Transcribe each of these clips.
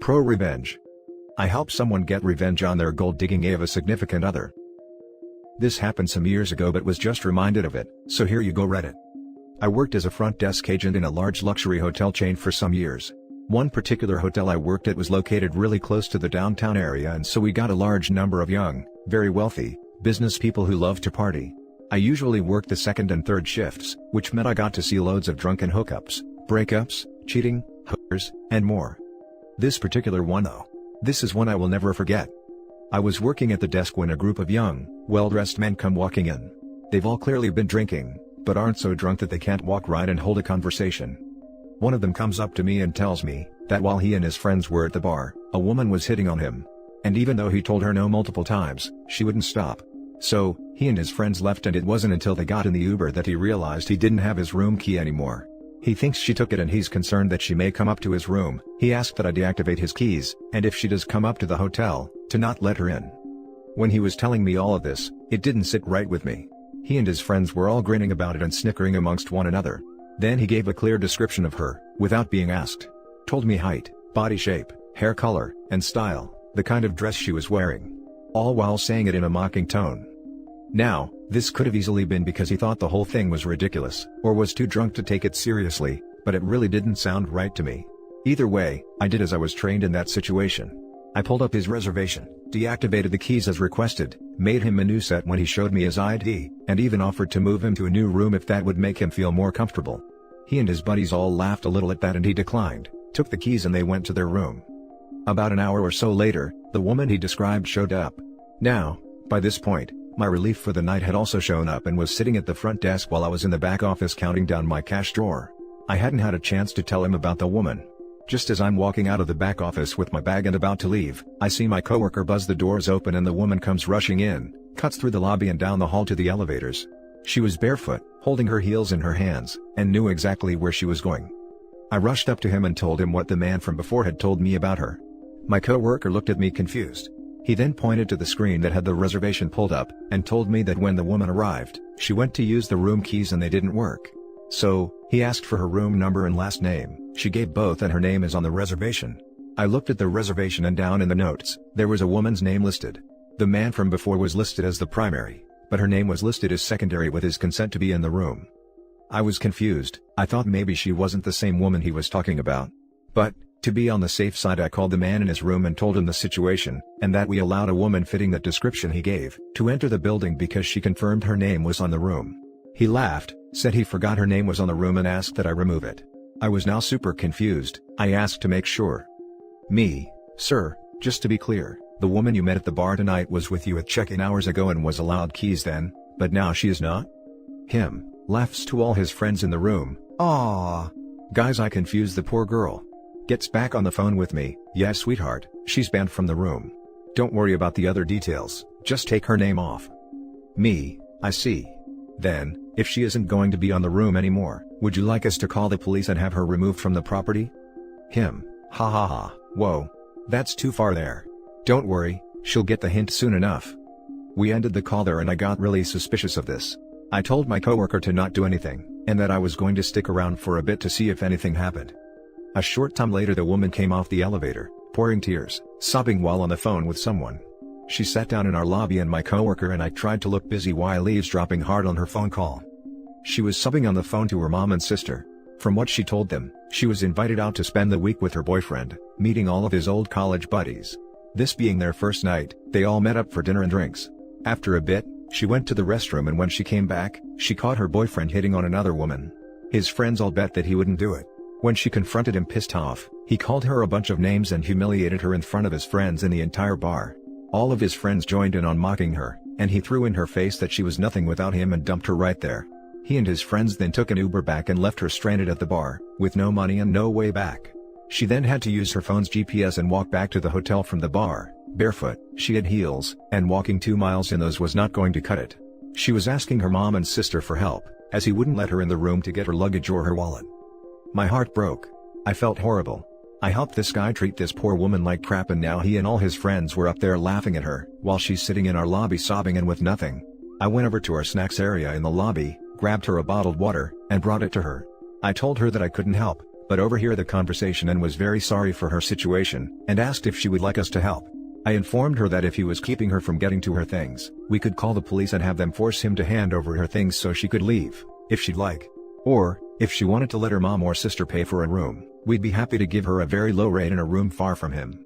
ProRevenge. I helped someone get revenge on their gold-digging of a significant other. This happened some years ago but was just reminded of it, so here you go Reddit. I worked as a front desk agent in a large luxury hotel chain for some years. One particular hotel I worked at was located really close to the downtown area, and so we got a large number of young, very wealthy, business people who love to party. I usually worked the second and third shifts, which meant I got to see loads of drunken hookups, breakups, cheating, hookers, and more. This particular one though. This is one I will never forget. I was working at the desk when a group of young, well-dressed men come walking in. They've all clearly been drinking, but aren't so drunk that they can't walk right and hold a conversation. One of them comes up to me and tells me that while he and his friends were at the bar, a woman was hitting on him. And even though he told her no multiple times, she wouldn't stop. So, he and his friends left, and it wasn't until they got in the Uber that he realized he didn't have his room key anymore. He thinks she took it and he's concerned that she may come up to his room. He asked that I deactivate his keys, and if she does come up to the hotel, to not let her in. When he was telling me all of this, it didn't sit right with me. He and his friends were all grinning about it and snickering amongst one another. Then he gave a clear description of her, without being asked. Told me height, body shape, hair color, and style, the kind of dress she was wearing. All while saying it in a mocking tone. Now, this could have easily been because he thought the whole thing was ridiculous, or was too drunk to take it seriously, but it really didn't sound right to me. Either way, I did as I was trained in that situation. I pulled up his reservation, deactivated the keys as requested, made him menu set when he showed me his ID, and even offered to move him to a new room if that would make him feel more comfortable. He and his buddies all laughed a little at that and he declined, took the keys and they went to their room. About an hour or so later, the woman he described showed up. Now, by this point, my relief for the night had also shown up and was sitting at the front desk while I was in the back office counting down my cash drawer. I hadn't had a chance to tell him about the woman. Just as I'm walking out of the back office with my bag and about to leave, I see my coworker buzz the doors open and the woman comes rushing in, cuts through the lobby and down the hall to the elevators. She was barefoot, holding her heels in her hands, and knew exactly where she was going. I rushed up to him and told him what the man from before had told me about her. My coworker looked at me confused. He then pointed to the screen that had the reservation pulled up, and told me that when the woman arrived, she went to use the room keys and they didn't work. So, he asked for her room number and last name. She gave both and her name is on the reservation. I looked at the reservation and down in the notes, there was a woman's name listed. The man from before was listed as the primary, but her name was listed as secondary with his consent to be in the room. I was confused. I thought maybe she wasn't the same woman he was talking about. But, to be on the safe side, I called the man in his room and told him the situation, and that we allowed a woman fitting that description he gave, to enter the building because she confirmed her name was on the room. He laughed, said he forgot her name was on the room and asked that I remove it. I was now super confused. I asked to make sure. Me, sir, just to be clear, the woman you met at the bar tonight was with you at check-in hours ago and was allowed keys then, but now she is not? Him, laughs to all his friends in the room. Aww. Guys, I confused the poor girl. Gets back on the phone with me. Yeah, sweetheart, she's banned from the room. Don't worry about the other details, just take her name off. Me, I see. Then, if she isn't going to be on the room anymore, would you like us to call the police and have her removed from the property? Him, ha ha ha, whoa. That's too far there. Don't worry, she'll get the hint soon enough. We ended the call there and I got really suspicious of this. I told my coworker to not do anything, and that I was going to stick around for a bit to see if anything happened. A short time later the woman came off the elevator, pouring tears, sobbing while on the phone with someone. She sat down in our lobby and my coworker and I tried to look busy while eavesdropping hard on her phone call. She was sobbing on the phone to her mom and sister. From what she told them, she was invited out to spend the week with her boyfriend, meeting all of his old college buddies. This being their first night, they all met up for dinner and drinks. After a bit, she went to the restroom and when she came back, she caught her boyfriend hitting on another woman. His friends all bet that he wouldn't do it. When she confronted him pissed off, he called her a bunch of names and humiliated her in front of his friends and the entire bar. All of his friends joined in on mocking her, and he threw in her face that she was nothing without him and dumped her right there. He and his friends then took an Uber back and left her stranded at the bar, with no money and no way back. She then had to use her phone's GPS and walk back to the hotel from the bar, barefoot. She had heels, and walking 2 miles in those was not going to cut it. She was asking her mom and sister for help, as he wouldn't let her in the room to get her luggage or her wallet. My heart broke. I felt horrible. I helped this guy treat this poor woman like crap and now he and all his friends were up there laughing at her, while she's sitting in our lobby sobbing and with nothing. I went over to our snacks area in the lobby, grabbed her a bottled water, and brought it to her. I told her that I couldn't help, but overheard the conversation and was very sorry for her situation, and asked if she would like us to help. I informed her that if he was keeping her from getting to her things, we could call the police and have them force him to hand over her things so she could leave, if she'd like. Or, if she wanted to let her mom or sister pay for a room, we'd be happy to give her a very low rate in a room far from him.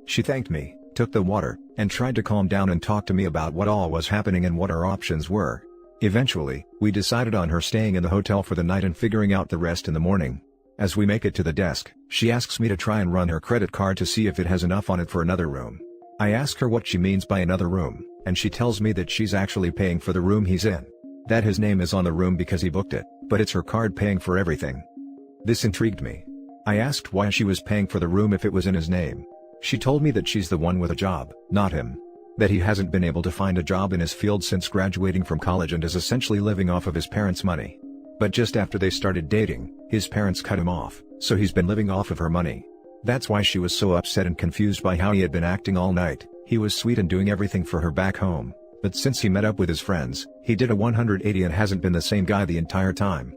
She thanked me, took the water, and tried to calm down and talk to me about what all was happening and what our options were. Eventually, we decided on her staying in the hotel for the night and figuring out the rest in the morning. As we make it to the desk, she asks me to try and run her credit card to see if it has enough on it for another room. I ask her what she means by another room, and she tells me that she's actually paying for the room he's in. That his name is on the room because he booked it, but it's her card paying for everything. This intrigued me. I asked why she was paying for the room if it was in his name. She told me that she's the one with a job, not him. That he hasn't been able to find a job in his field since graduating from college and is essentially living off of his parents' money. But just after they started dating, his parents cut him off, so he's been living off of her money. That's why she was so upset and confused by how he had been acting all night. He was sweet and doing everything for her back home, but since he met up with his friends, he did a 180 and hasn't been the same guy the entire time.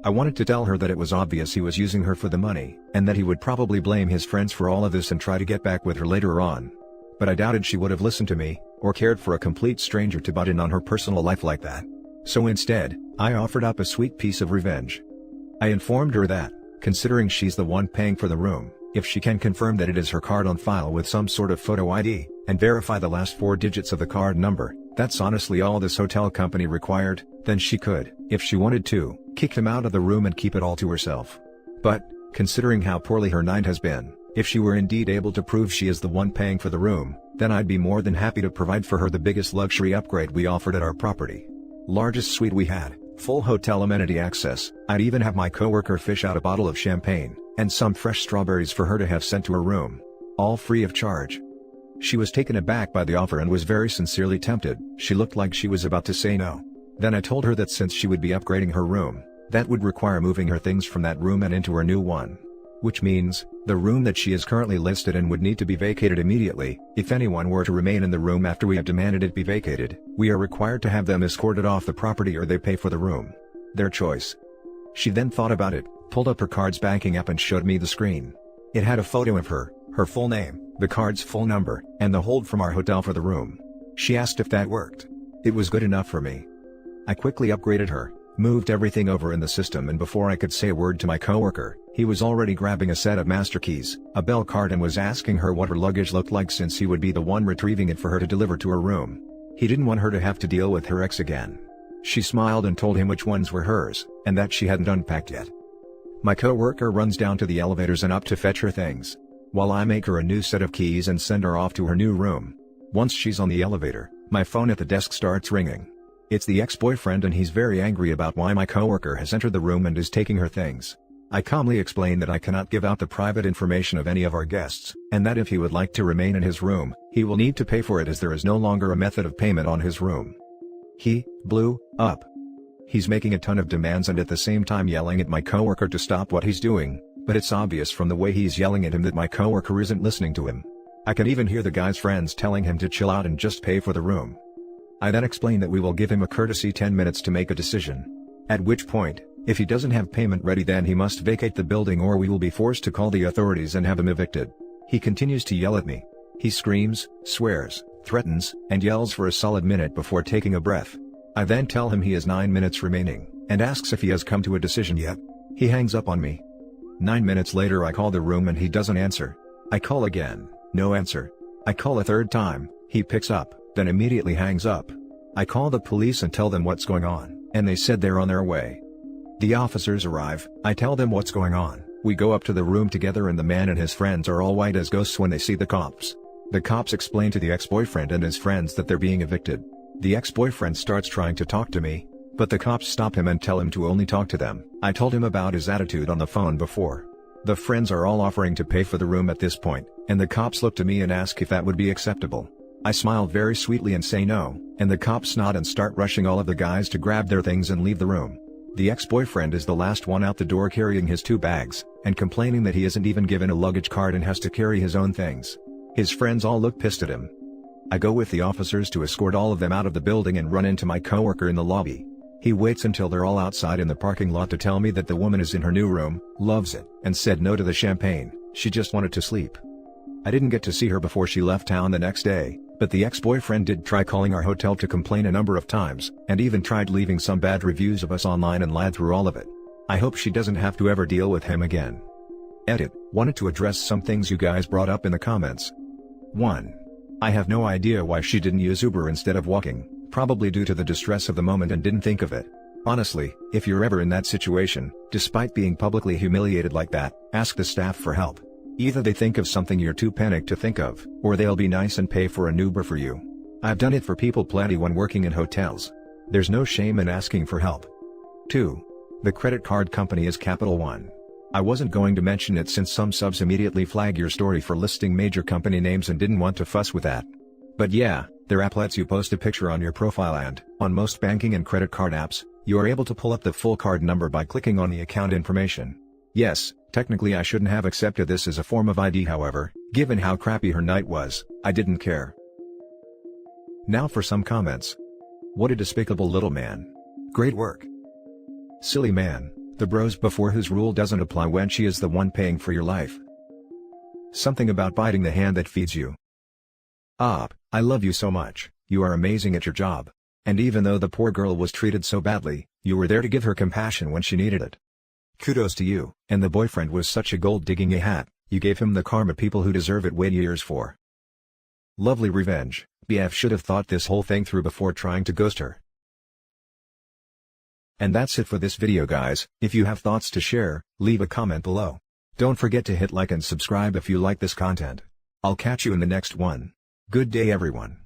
I wanted to tell her that it was obvious he was using her for the money, and that he would probably blame his friends for all of this and try to get back with her later on. But I doubted she would have listened to me, or cared for a complete stranger to butt in on her personal life like that. So instead, I offered up a sweet piece of revenge. I informed her that, considering she's the one paying for the room, if she can confirm that it is her card on file with some sort of photo ID, and verify the last 4 digits of the card number, that's honestly all this hotel company required, then she could, if she wanted to, kick him out of the room and keep it all to herself. But, considering how poorly her night has been, if she were indeed able to prove she is the one paying for the room, then I'd be more than happy to provide for her the biggest luxury upgrade we offered at our property. Largest suite we had, full hotel amenity access. I'd even have my coworker fish out a bottle of champagne, and some fresh strawberries for her to have sent to her room. All free of charge. She was taken aback by the offer and was very sincerely tempted. She looked like she was about to say no. Then I told her that since she would be upgrading her room, that would require moving her things from that room and into her new one. Which means, the room that she is currently listed in would need to be vacated immediately. If anyone were to remain in the room after we have demanded it be vacated, we are required to have them escorted off the property or they pay for the room. Their choice. She then thought about it, pulled up her card's banking app and showed me the screen. It had a photo of her, her full name, the card's full number, and the hold from our hotel for the room. She asked if that worked. It was good enough for me. I quickly upgraded her, moved everything over in the system, and before I could say a word to my coworker, he was already grabbing a set of master keys, a bell card, and was asking her what her luggage looked like since he would be the one retrieving it for her to deliver to her room. He didn't want her to have to deal with her ex again. She smiled and told him which ones were hers, and that she hadn't unpacked yet. My coworker runs down to the elevators and up to fetch her things, while I make her a new set of keys and send her off to her new room. Once she's on the elevator, my phone at the desk starts ringing. It's the ex-boyfriend, and he's very angry about why my coworker has entered the room and is taking her things. I calmly explain that I cannot give out the private information of any of our guests, and that if he would like to remain in his room, he will need to pay for it as there is no longer a method of payment on his room. He blew up. He's making a ton of demands and at the same time yelling at my coworker to stop what he's doing, but it's obvious from the way he's yelling at him that my coworker isn't listening to him. I can even hear the guy's friends telling him to chill out and just pay for the room. I then explain that we will give him a courtesy 10 minutes to make a decision. At which point, if he doesn't have payment ready, then he must vacate the building or we will be forced to call the authorities and have him evicted. He continues to yell at me. He screams, swears, threatens, and yells for a solid minute before taking a breath. I then tell him he has 9 minutes remaining, and asks if he has come to a decision yet. He hangs up on me. 9 minutes later I call the room and he doesn't answer. I call again, no answer. I call a third time, he picks up, then immediately hangs up. I call the police and tell them what's going on, and they said they're on their way. The officers arrive, I tell them what's going on, we go up to the room together and the man and his friends are all white as ghosts when they see the cops. The cops explain to the ex-boyfriend and his friends that they're being evicted. The ex-boyfriend starts trying to talk to me, but the cops stop him and tell him to only talk to them. I told him about his attitude on the phone before. The friends are all offering to pay for the room at this point, and the cops look to me and ask if that would be acceptable. I smile very sweetly and say no, and the cops nod and start rushing all of the guys to grab their things and leave the room. The ex-boyfriend is the last one out the door carrying his 2 bags, and complaining that he isn't even given a luggage card and has to carry his own things. His friends all look pissed at him. I go with the officers to escort all of them out of the building and run into my coworker in the lobby. He waits until they're all outside in the parking lot to tell me that the woman is in her new room, loves it, and said no to the champagne, she just wanted to sleep. I didn't get to see her before she left town the next day, but the ex-boyfriend did try calling our hotel to complain a number of times, and even tried leaving some bad reviews of us online and lied through all of it. I hope she doesn't have to ever deal with him again. Edit, wanted to address some things you guys brought up in the comments. 1. I have no idea why she didn't use Uber instead of walking, probably due to the distress of the moment and didn't think of it. Honestly, if you're ever in that situation, despite being publicly humiliated like that, ask the staff for help. Either they think of something you're too panicked to think of, or they'll be nice and pay for an Uber for you. I've done it for people plenty when working in hotels. There's no shame in asking for help. 2. The credit card company is Capital One. I wasn't going to mention it since some subs immediately flag your story for listing major company names and didn't want to fuss with that. But yeah, their app lets you post a picture on your profile and, on most banking and credit card apps, you are able to pull up the full card number by clicking on the account information. Yes, technically I shouldn't have accepted this as a form of ID, however, given how crappy her night was, I didn't care. Now for some comments. What a despicable little man. Great work. Silly man, the bros before whose rule doesn't apply when she is the one paying for your life. Something about biting the hand that feeds you. I love you so much, you are amazing at your job. And even though the poor girl was treated so badly, you were there to give her compassion when she needed it. Kudos to you, and the boyfriend was such a gold-digging a-hat, you gave him the karma people who deserve it wait years for. Lovely revenge, BF should have thought this whole thing through before trying to ghost her. And that's it for this video guys, if you have thoughts to share, leave a comment below. Don't forget to hit like and subscribe if you like this content. I'll catch you in the next one. Good day everyone.